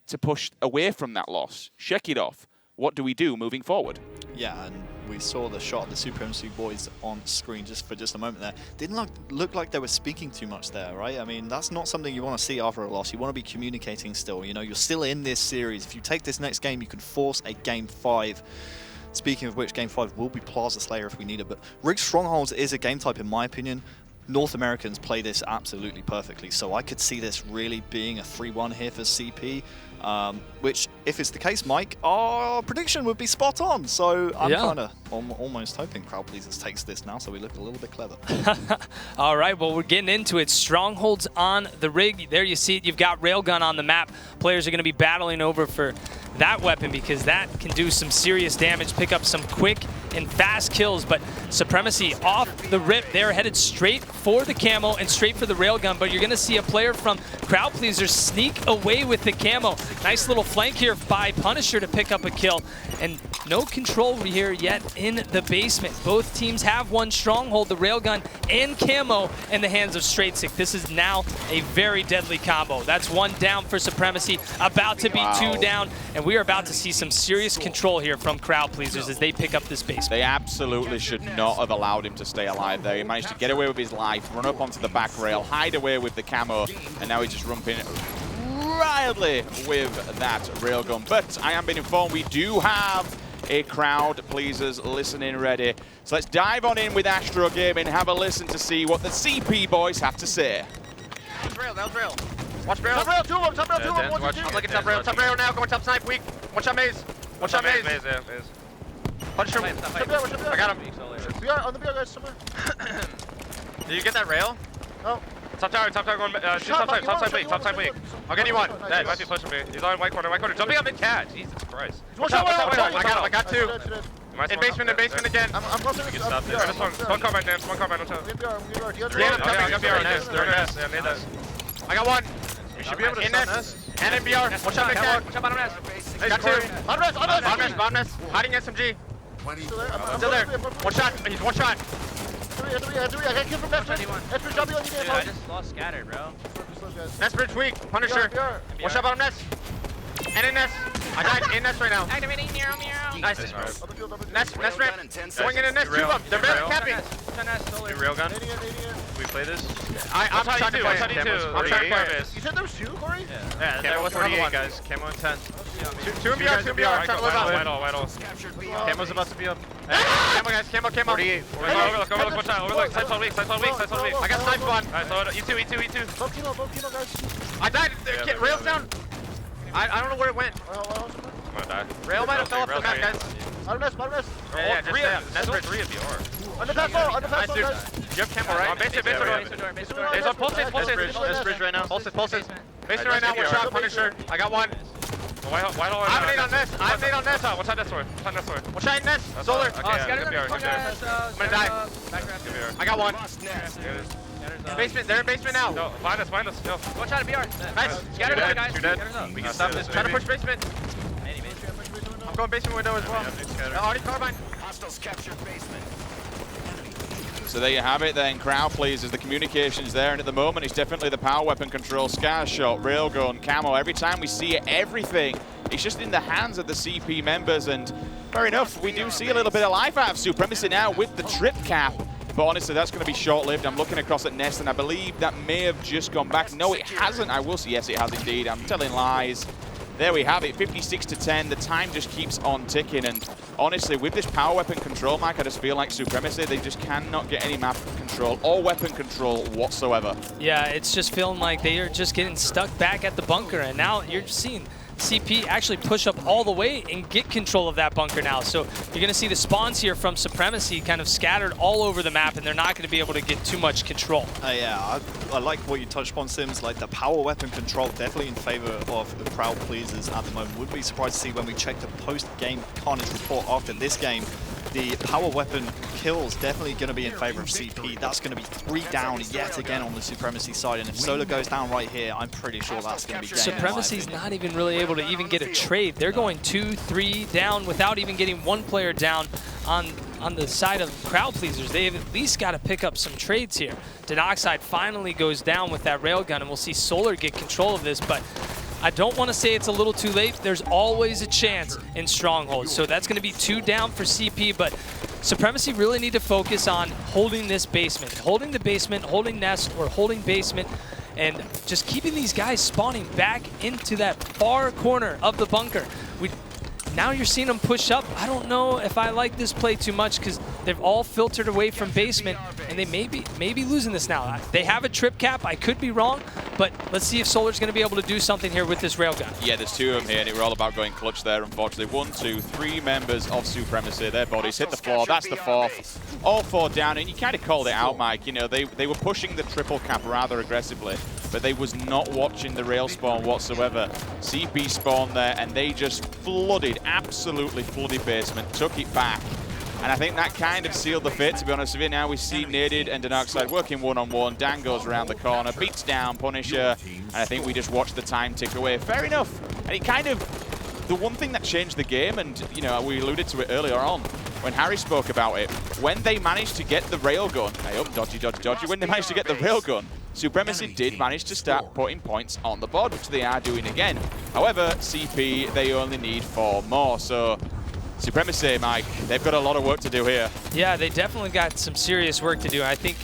to push away from that loss. Shake it off. What do we do moving forward? Yeah, and we saw the shot of the Supremacy boys on screen just for a moment there. Didn't look like they were speaking too much there, right? I mean, that's not something you want to see after a loss. You want to be communicating still. You know, you're still in this series. If you take this next game, you can force a Game 5. Speaking of which, Game 5 will be Plaza Slayer if we need it. But Rig Strongholds is a game type, in my opinion, North Americans play this absolutely perfectly. So I could see this really being a 3-1 here for CP. Which, if it's the case, Mike, our prediction would be spot on. So I'm kind of almost hoping Crowd Pleasers takes this now, so we look a little bit clever. All right, well, we're getting into it. Strongholds on the rig. There you see it. You've got Railgun on the map. Players are going to be battling over for that weapon because that can do some serious damage, pick up some quick and fast kills. But Supremacy off the rip. They're headed straight for the camo and straight for the Railgun. But you're going to see a player from Crowd Pleasers sneak away with the camo. Nice little flank here by Punisher to pick up a kill. And no control here yet in the basement. Both teams have one stronghold, the Railgun and camo in the hands of Straight-Sick. This is now a very deadly combo. That's one down for Supremacy, about to be two down. And we are about to see some serious control here from Crowd Pleasers as they pick up this basement. They absolutely should not have allowed him to stay alive there. He managed to get away with his life, run up onto the back rail, hide away with the camo, and now he's just rumping wildly with that railgun. But I am being informed we do have a Crowd Pleasers listening ready. So let's dive on in with Astro Gaming and have a listen to see what the CP boys have to say. Down rail. Watch rail. Top rail, two of them, top rail, two of them. I'm looking top rail now, going top snipe, weak. One shot maze. One shot maze. Punch him. I got him. On the BR, guys, somewhere. Did you get that rail? No. Top tower going, top side weak. I'll get you one. Dead. Might be pushing me. He's on white corner. Jumping up in cat. Jesus Christ. I got him, I got two. In basement again. I'm close to this. One combat, Dan. One combat. I got one. You should be able to stun us. And in BR. One shot in cat. One shot bottom nest. Got two. Bottom nest. Hiding SMG. Still there. One shot. He's one shot. I got killed from left. Dude, I just lost scatter, bro. Nest bridge weak. Punisher. One shot bottom nest. And in nest. I died in nest right now. Activating Nero. Nice. Nest ramp. Going in nest. Two of them. They're barely capping. New railgun. We play this? I'm trying to play it. I'm trying to play this. You said there was two, Corey? Yeah, there was 48, guys. Camo and 10. Two in BR. I'm trying to live out. White all. Camo's about to be up. Camo, guys. Camo. 48. Overlook. Watch out. Overlook. Side's all weak. I got snipe one. Alright, so E2. Both Kino, guys. I died. Rail's down. I don't know where it went. I'm gonna die. Rail might have fell off the map, guys. Bottom nest. Yeah, just three of you are. Under platform, guys. You have camo, right? Base door. It's on pulse bridge right now. Pulse it. Base right now, one shot, Punisher. I got one. I have an 8 on nest. What's on nest for? One shot in nest. Solar. I'm gonna die. I got one. Basement, they're in basement now. No, find us. Go. One shot at BR. Nice. Scatter down, guys. You're dead. We can stop this. Try to push basement. I'm going basement window as well. Already carbine. Hostiles captured basement. So there you have it then, Crowd Pleasers, the communication's there, and at the moment it's definitely the power weapon control, scar shot, railgun, camo. Every time we see it, everything, it's just in the hands of the CP members, and fair enough, we do see a little bit of life out of Supremacy now with the trip cap. But honestly, that's going to be short-lived. I'm looking across at Nest, and I believe that may have just gone back. No, it hasn't. I will say, yes, it has indeed. I'm telling lies. There we have it, 56-10. The time just keeps on ticking. And honestly, with this power weapon control, Mike, I just feel like Supremacy, they just cannot get any map control or weapon control whatsoever. Yeah, it's just feeling like they are just getting stuck back at the bunker. And now you're seeing CP actually push up all the way and get control of that bunker now. So you're going to see the spawns here from Supremacy kind of scattered all over the map, and they're not going to be able to get too much control. Yeah, I like what you touched upon, Sims. Like the power weapon control, definitely in favor of the Crowd Pleasers at the moment. Would be surprised to see when we check the post-game Carnage report after this game, the power weapon kills definitely going to be in favor of CP. That's going to be 3 down yet again on the Supremacy side, and if Solar goes down right here, I'm pretty sure that's going to be game. Supremacy's not even really able to even get a trade. They're going 2, 3 down without even getting one player down on the side of Crowd Pleasers. They've at least got to pick up some trades here. Denoxide finally goes down with that railgun, and we'll see Solar get control of this, but I don't want to say it's a little too late. There's always a chance in Strongholds. So that's going to be 2 down for CP, but Supremacy really need to focus on holding this basement. Holding the basement, holding nest, or holding basement, and just keeping these guys spawning back into that far corner of the bunker. Now you're seeing them push up. I don't know if I like this play too much because they've all filtered away from basement. and they may be losing this now. They have a trip cap. I could be wrong, but let's see if Solar's going to be able to do something here with this railgun. Yeah, there's 2 of them here, and we're all about going clutch there, unfortunately. 1, 2, 3 members of Supremacy. Their bodies hit the floor. That's the 4th. All 4 down, and you kind of called it out, Mike. You know, they were pushing the triple cap rather aggressively, but they was not watching the rail spawn whatsoever. CP spawned there, and they just flooded, absolutely flooded basement, took it back. And I think that kind of sealed the fate, to be honest with you. Now we see Naded and Darkside working one-on-one. Dan goes around the corner, beats down Punisher, and I think we just watch the time tick away. Fair enough. And it kind of, the one thing that changed the game, and you know, we alluded to it earlier on, when Harry spoke about it, when they managed to get the railgun, dodgy, when they managed to get the railgun, Supremacy did manage to start putting points on the board, which they are doing again. However, CP, they only need 4 more, so Supremacy, Mike, they've got a lot of work to do here. Yeah, they definitely got some serious work to do. I think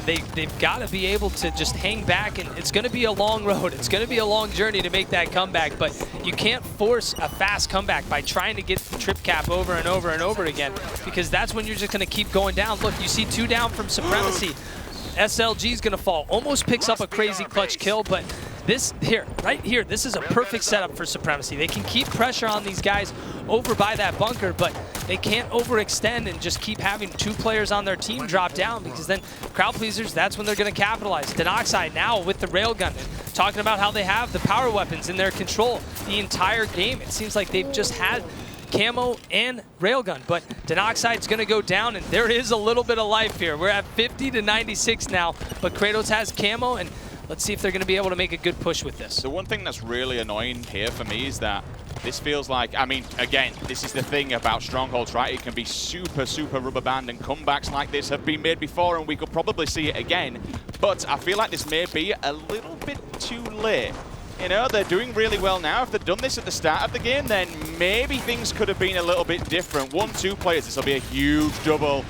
they've got to be able to just hang back, and it's going to be a long road. It's going to be a long journey to make that comeback, but you can't force a fast comeback by trying to get the trip cap over and over and over again, because that's when you're just going to keep going down. Look, you see 2 down from Supremacy. SLG's going to fall. Almost picks up a crazy clutch kill, but this here, right here, this is a perfect setup for Supremacy. They can keep pressure on these guys over by that bunker, but they can't overextend and just keep having 2 players on their team drop down, because then crowd pleasers, that's when they're going to capitalize. Denoxide now with the railgun, talking about how they have the power weapons in their control the entire game. It seems like they've just had camo and railgun, but Denoxide's going to go down, and there is a little bit of life here. We're at 50 to 96 now, but Kratos has camo, and let's see if they're going to be able to make a good push with this. The one thing that's really annoying here for me is that this feels like, I mean, again, this is the thing about Strongholds, right? It can be super, super rubber band, and comebacks like this have been made before, and we could probably see it again. But I feel like this may be a little bit too late. You know, they're doing really well now. If they'd done this at the start of the game, then maybe things could have been a little bit different. 1-2 players, this will be a huge double.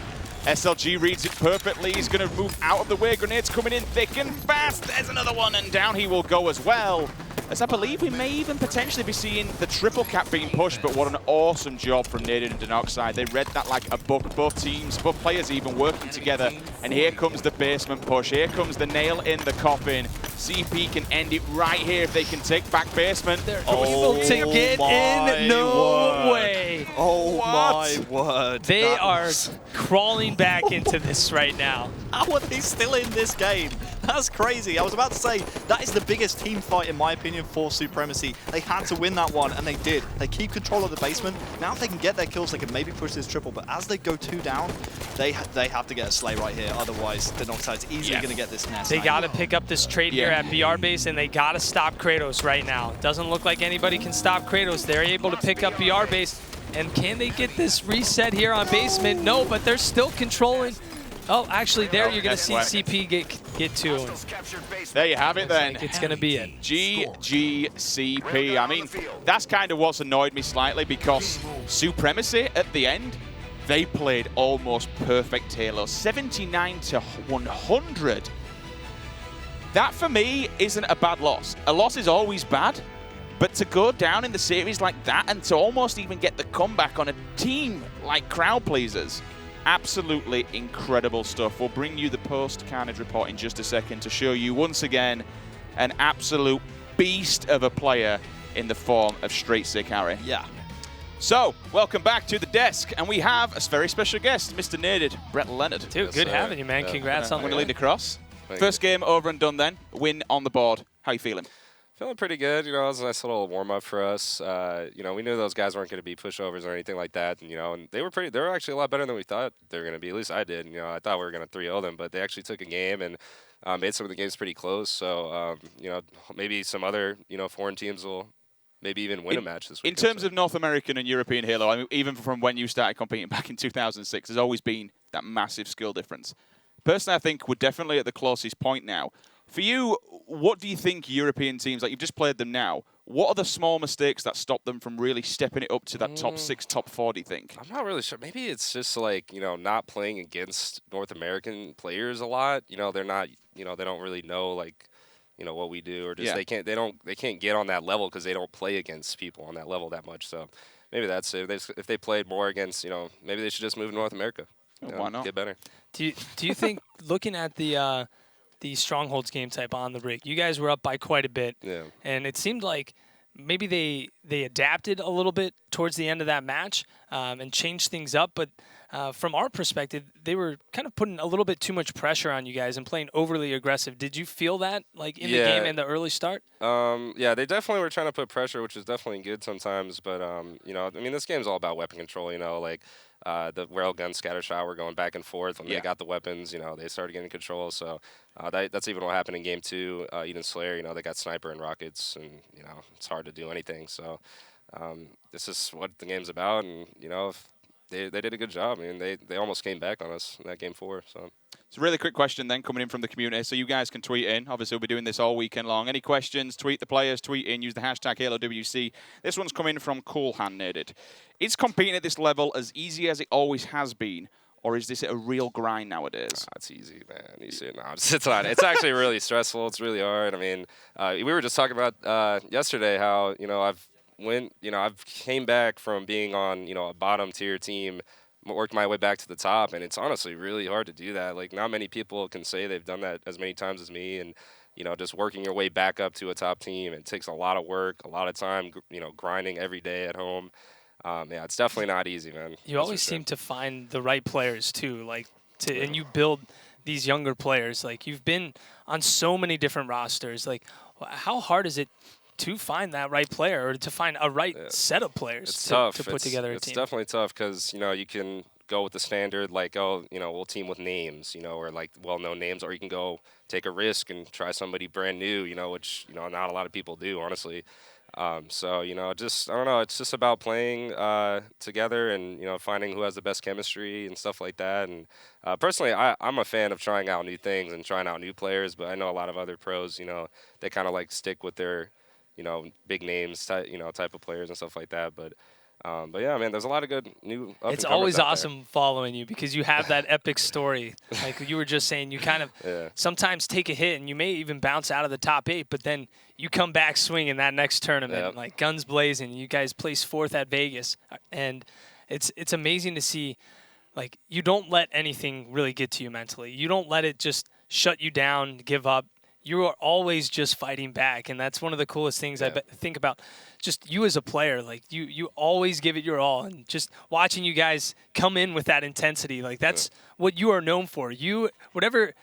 SLG reads it perfectly. He's going to move out of the way. Grenades coming in thick and fast. There's another one, and down he will go as well. As I believe we may even potentially be seeing the triple cap being pushed, but what an awesome job from Naded and Denoxide. They read that like a book, both teams, both players even working together. And here comes the basement push. Here comes the nail in the coffin. CP can end it right here if they can take back basement. They're able to get in. No way. Oh my word. They are crawling back into this right now. How are they still in this game? That's crazy. I was about to say, that is the biggest team fight, in my opinion, for Supremacy. They had to win that one, and they did. They keep control of the basement. Now if they can get their kills, they can maybe push this triple, but as they go 2 down, they have to get a slay right here. Otherwise, the Denoxide's easily going to get this nest. They got to pick up this trade here at BR base, and they got to stop Kratos right now. Doesn't look like anybody can stop Kratos. They're able to pick up BR base, and can they get this reset here on basement? No, but they're still controlling. Oh, actually, there you're going to see CP get 2. There you have it then. It's going to be it. GGCP. I mean, that's kind of what's annoyed me slightly, because Supremacy at the end, they played almost perfect Halo. 79 to 100. That, for me, isn't a bad loss. A loss is always bad, but to go down in the series like that and to almost even get the comeback on a team like Crowd Pleasers, absolutely incredible stuff. We'll bring you the post-Carnage report in just a second to show you, once again, an absolute beast of a player in the form of Straight Sick Harry. Yeah. So, welcome back to the desk, and we have a very special guest, Mr. Naded, Brett Leonard. Dude, good having you, man. Congrats on I'm going to lead across. Thank First you. game over and done then. Win on the board. How you feeling? Feeling pretty good. You know, it was a nice little warm-up for us. You know, we knew those guys weren't going to be pushovers or anything like that. And, you know, and they were actually a lot better than we thought they were going to be. At least I did. You know, I thought we were going to 3-0 them, but they actually took a game and made some of the games pretty close. So, you know, maybe some other, you know, foreign teams will maybe even win a match this week. In terms of North American and European Halo, I mean, even from when you started competing back in 2006, there's always been that massive skill difference. Personally, I think we're definitely at the closest point now. For you, what do you think European teams, like you've just played them now, what are the small mistakes that stop them from really stepping it up to that top 6, top 4, do you think? I'm not really sure. Maybe it's just like, you know, not playing against North American players a lot. You know, they're not, you know, they don't really know, like, you know, what we do, or just they can't get on that level because they don't play against people on that level that much. So maybe that's it. If they played more against, you know, maybe they should just move to North America. you know, why not? Get better. Do you think, looking at the Strongholds game type on the Rig, you guys were up by quite a bit, Yeah. and it seemed like maybe they adapted a little bit towards the end of that match and changed things up, but from our perspective, they were kind of putting a little bit too much pressure on you guys and playing overly aggressive. Did you feel that, like, in the game in the early start? Yeah, they definitely were trying to put pressure, which is definitely good sometimes. But you know, I mean, this game's all about weapon control. You know, like the railgun scatter shot were going back and forth when they got the weapons. You know, they started getting control. So that's even what happened in game 2. Eden Slayer, you know, they got sniper and rockets, and you know, it's hard to do anything. So this is what the game's about, and you know, if they did a good job. I mean, they almost came back on us in that game 4. So. It's a really quick question then coming in from the community, so you guys can tweet in. Obviously, we'll be doing this all weekend long. Any questions, tweet the players, tweet in, use the hashtag HaloWC. This one's coming from Cool Handed. Is competing at this level as easy as it always has been, or is this a real grind nowadays? It's easy, man. You see it now. It's not. It's actually really stressful. It's really hard. I mean, we were just talking about yesterday how, you know, I've came back from being on, you know, a bottom tier team, worked my way back to the top, and it's honestly really hard to do that. Like, not many people can say they've done that as many times as me, and you know, just working your way back up to a top team. It takes a lot of work, a lot of time, you know, grinding every day at home. Yeah, it's definitely not easy, man. You always seem to find the right players too, like and you build these younger players. Like, you've been on so many different rosters. Like, how hard is it to find that right player, or to find a right set of players to put together a team? It's definitely tough because, you know, you can go with the standard, like, oh, you know, we'll team with names, you know, or like well-known names, or you can go take a risk and try somebody brand new, you know, which, you know, not a lot of people do, honestly. So, you know, just, I don't know, it's just about playing together and, you know, finding who has the best chemistry and stuff like that. And personally, I'm a fan of trying out new things and trying out new players, but I know a lot of other pros, you know, they kind of like stick with their, you know, big names, you know, type of players and stuff like that. But yeah, man, there's a lot of good new. It's always awesome following you because you have that epic story. Like you were just saying, you kind of sometimes take a hit and you may even bounce out of the top 8, but then you come back swinging that next tournament, like guns blazing. You guys place 4th at Vegas, and it's amazing to see. Like, you don't let anything really get to you mentally. You don't let it just shut you down, give up. You are always just fighting back, and that's one of the coolest things I think about just you as a player. Like, you always give it your all, and just watching you guys come in with that intensity, like that's what you are known for. You, whatever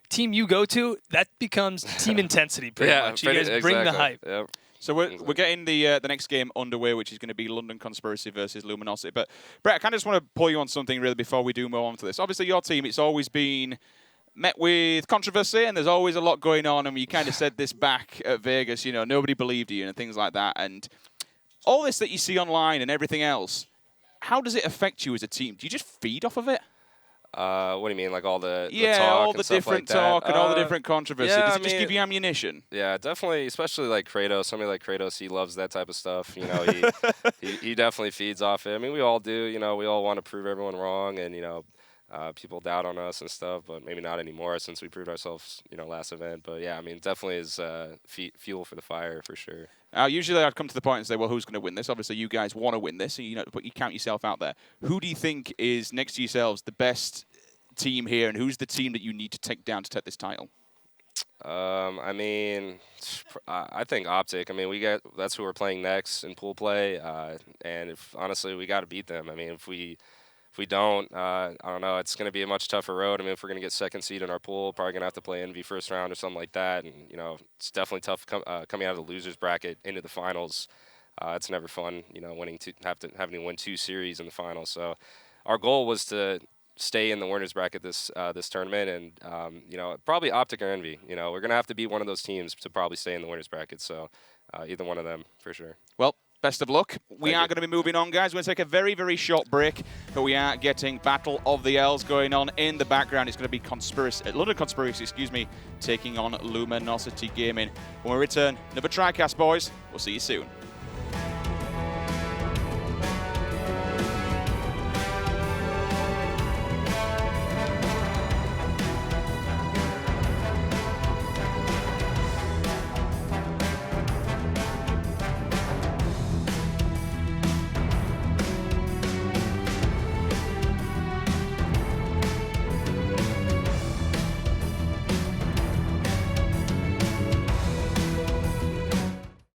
team you go to, that becomes team intensity pretty much. You guys bring the hype. Yep. So we're getting the next game underway, which is going to be London Conspiracy versus Luminosity. But Brett, I kind of just want to pull you on something really before we do move on to this. Obviously, your team, it's always been met with controversy, and there's always a lot going on, and you kind of said this back at Vegas, you know, nobody believed you and things like that, and all this that you see online and everything else, how does it affect you as a team? Do you just feed off of it? What do you mean, like all the talk all the different like talk and all the different controversy? Does it just mean, give you ammunition? Yeah, definitely, especially like Kratos. Somebody like Kratos, he loves that type of stuff. You know, he definitely feeds off it. I mean, we all do. You know, we all want to prove everyone wrong, and, you know, people doubt on us and stuff, but maybe not anymore since we proved ourselves, you know, last event. But yeah, I mean, definitely is fuel for the fire for sure. Usually I'd come to the point and say, well, who's going to win this? Obviously, you guys want to win this, so, you know, but you count yourself out there. Who do you think is, next to yourselves, the best team here, and who's the team that you need to take down to take this title? I mean, I think Optic. I mean, that's who we're playing next in pool play, and honestly, we got to beat them. I mean, if we don't, I don't know, it's going to be a much tougher road. I mean, if we're going to get 2nd seed in our pool, probably going to have to play Envy first round or something like that. And, you know, it's definitely tough coming out of the losers bracket into the finals. It's never fun, you know, having to win 2 series in the finals. So our goal was to stay in the winners bracket this tournament, and you know, probably Optic or Envy. You know, we're going to have to beat one of those teams to probably stay in the winners bracket. So either one of them for sure. Well, best of luck. We are going to be moving on, guys. We're going to take a very, very short break, but we are getting Battle of the Elves going on in the background. It's going to be London Conspiracy, taking on Luminosity Gaming. When we return, another TriCast, boys. We'll see you soon.